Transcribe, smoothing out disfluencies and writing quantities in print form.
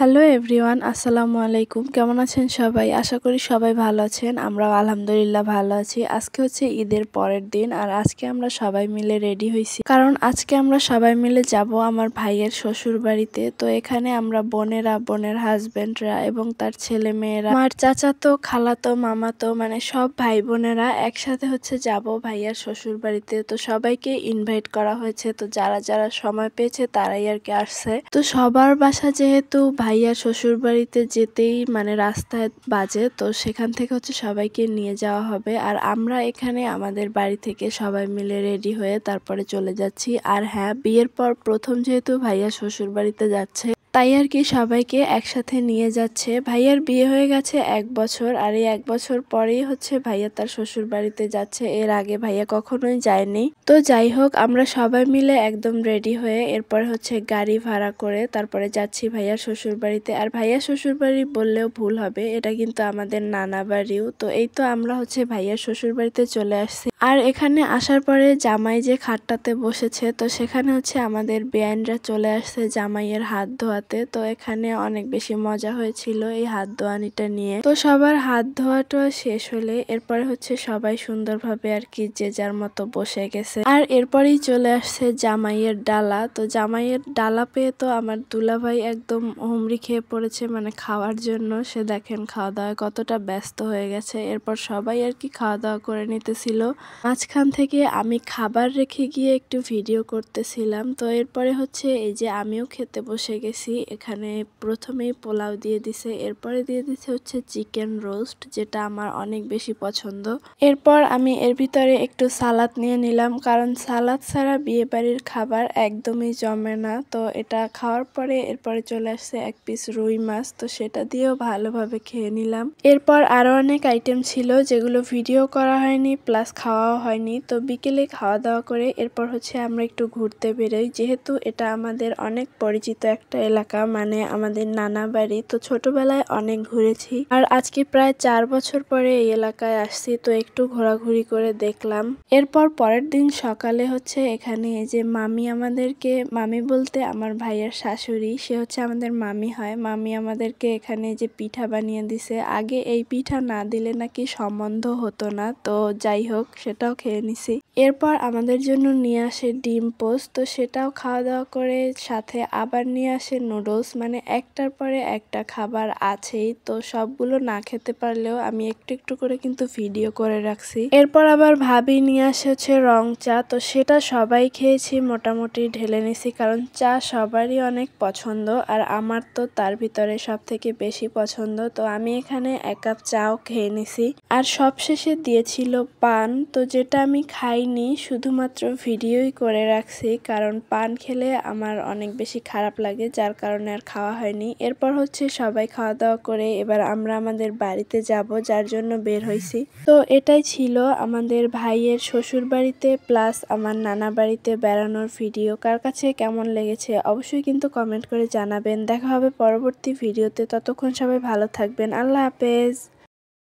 Hello everyone, আসসালামু আলাইকুম। কেমন আছেন সবাই? আশা করি সবাই ভালো আছেন। আমরাও আলহামদুলিল্লাহ ভালো আছি। আজকে হচ্ছে ঈদের পরের দিন, আর আজকে আমরা সবাই মিলে রেডি হয়েছি, কারণ আজকে আমরা সবাই মিলে যাব আমার ভাইয়ের শ্বশুর বাড়িতে। তো এখানে আমরা বোনেরা, বোনের হাজবেন্ডরা এবং তার ছেলে মেয়েরা, আমার চাচাতো, খালাতো, মামাতো, মানে সব ভাই বোনেরা একসাথে হচ্ছে যাব ভাইয়ার শ্বশুর বাড়িতে। তো সবাইকে ইনভাইট করা হয়েছে, তো যারা যারা সময় পেয়েছে তারাই আর কি আসছে। তো সবার বাসা যেহেতু ভাইয়ার শ্বশুর বাড়িতে যেতেই মানে রাস্তায় বাজে, তো সেখান থেকে হচ্ছে সবাইকে নিয়ে যাওয়া হবে। আর আমরা এখানে আমাদের বাড়ি থেকে সবাই মিলে রেডি হয়ে তারপরে চলে যাচ্ছি। আর হ্যাঁ, বিয়ের পর প্রথম যেহেতু ভাইয়া শ্বশুর বাড়িতে যাচ্ছে, তাই আর কি সবাইকে একসাথে নিয়ে যাচ্ছে। ভাইয়ার বিয়ে হয়ে গেছে 1 বছর, আর এই 1 বছর পরেই হচ্ছে ভাইয়া তার শ্বশুর বাড়িতে যাচ্ছে। এর আগে ভাইয়া কখনোই যায়নি। তো যাই হোক, আমরা সবাই মিলে একদম রেডি হয়ে এরপরে হচ্ছে গাড়ি ভাড়া করে তারপরে যাচ্ছি ভাইয়ার শ্বশুর বাড়িতে। আর ভাইয়ার শ্বশুর বাড়ি বললেও ভুল হবে, এটা কিন্তু আমাদের নানা বাড়িও। তো এই তো আমরা হচ্ছে ভাইয়ার শ্বশুর বাড়িতে চলে আসছি। আর এখানে আসার পরে জামাই যে খাটটাতে বসেছে, তো সেখানে হচ্ছে আমাদের বেআইনরা চলে আসছে জামাইয়ের হাত ধোয়াতে। তো এখানে অনেক বেশি মজা হয়েছিল এই হাত ধোয়ানিটা নিয়ে। তো সবার হাত ধোয়াটা শেষ হলে এরপরে হচ্ছে সবাই সুন্দরভাবে আর কি যে যার মতো বসে গেছে। আর এরপরেই চলে আসছে জামাইয়ের ডালা। তো জামাইয়ের ডালা পেয়ে তো আমার দুলাভাই একদম হুমড়ি খেয়ে পড়েছে, মানে খাওয়ার জন্য। সে দেখেন খাওয়া দাওয়ায় কতটা ব্যস্ত হয়ে গেছে। এরপর সবাই আর কি খাওয়া দাওয়া করে নিতেছিল। মাঝখান থেকে আমি খাবার রেখে গিয়ে একটু ভিডিও করতেছিলাম। তো এরপরে হচ্ছে এই যে আমিও খেতে বসে গেছি। এখানে প্রথমেই পোলাও দিয়ে দিছে, এরপরে দিয়ে দিছে হচ্ছে চিকেন রোস্ট, যেটা আমার অনেক বেশি পছন্দ। এরপর আমি এর ভিতরে একটু সালাদ নিয়ে নিলাম, কারণ সালাদ ছাড়া বিয়ে বাড়ির খাবার একদমই জমে না। তো এটা খাওয়ার পরে এরপরে চলে আসছে 1 পিস রুই মাছ, তো সেটা দিয়েও ভালোভাবে খেয়ে নিলাম। এরপর আরো অনেক আইটেম ছিল যেগুলো ভিডিও করা হয়নি, প্লাস খাওয়াও হয়নি। তো বিকেলে খাওয়া দাওয়া করে এরপর হচ্ছে আমরা একটু ঘুরতে বেরোই, যেহেতু এটা আমাদের অনেক পরিচিত একটা এলাকা, মানে আমাদের নানা বাড়ি। তো ছোটবেলায় অনেক ঘুরেছি, আর আজকে প্রায় 4 বছর পরে এই এলাকায় আসছি, তো একটু ঘোরাঘুরি করে দেখলাম। এরপর পরের দিন সকালে হচ্ছে এখানে এই যে মামি আমাদেরকে, মামি বলতে আমার ভাইয়ের শাশুড়ি, সে হচ্ছে আমাদের মামি হয়। মামি আমাদেরকে এখানে যে পিঠা বানিয়ে দিছে। আগে এই পিঠা না দিলে নাকি সম্বন্ধ হতো না, তো যাই হোক সেটাও খেয়ে নিছি। এরপর আমাদের জন্য নিয়ে আসে ডিম পোস্ট, তো সেটাও খাওয়া দাওয়া করে সাথে আবার নিয়ে আসে নুডলস, মানে একটার পরে একটা খাবার আছেই। তো সবগুলো না খেতে পারলেও আমি একটু একটু করে কিন্তু ভিডিও করে রাখছি। এরপর আবার ভাবি নিয়ে আসে হচ্ছে রং চা, তো সেটা সবাই খেয়েছি, মোটামুটি ঢেলে নিছি, কারণ চা সবারই অনেক পছন্দ, আর আমার তো তার ভিতরে সব থেকে বেশি পছন্দ। তো আমি এখানে 1 কাপ চাও খেয়ে নিছি। আর সবশেষে দিয়েছিল পান, তো যেটা আমি খাইনি, শুধুমাত্র ভিডিওই করে রাখছি, কারণ পান খেলে আমার অনেক বেশি খারাপ লাগে, যার কারণে আর খাওয়া হয়নি। এরপর হচ্ছে সবাই খাওয়া দাওয়া করে এবার আমরা আমাদের বাড়িতে যাব, যার জন্য বের হয়েছি। তো এটাই ছিল আমাদের ভাইয়ের শ্বশুর বাড়িতে প্লাস আমার নানা বাড়িতে বেড়ানোর ভিডিও। কার কাছে কেমন লেগেছে অবশ্যই কিন্তু কমেন্ট করে জানাবেন। দেখা হবে পরবর্তী ভিডিওতে, ততক্ষণ সবাই ভালো থাকবেন। আল্লাহ হাফেজ।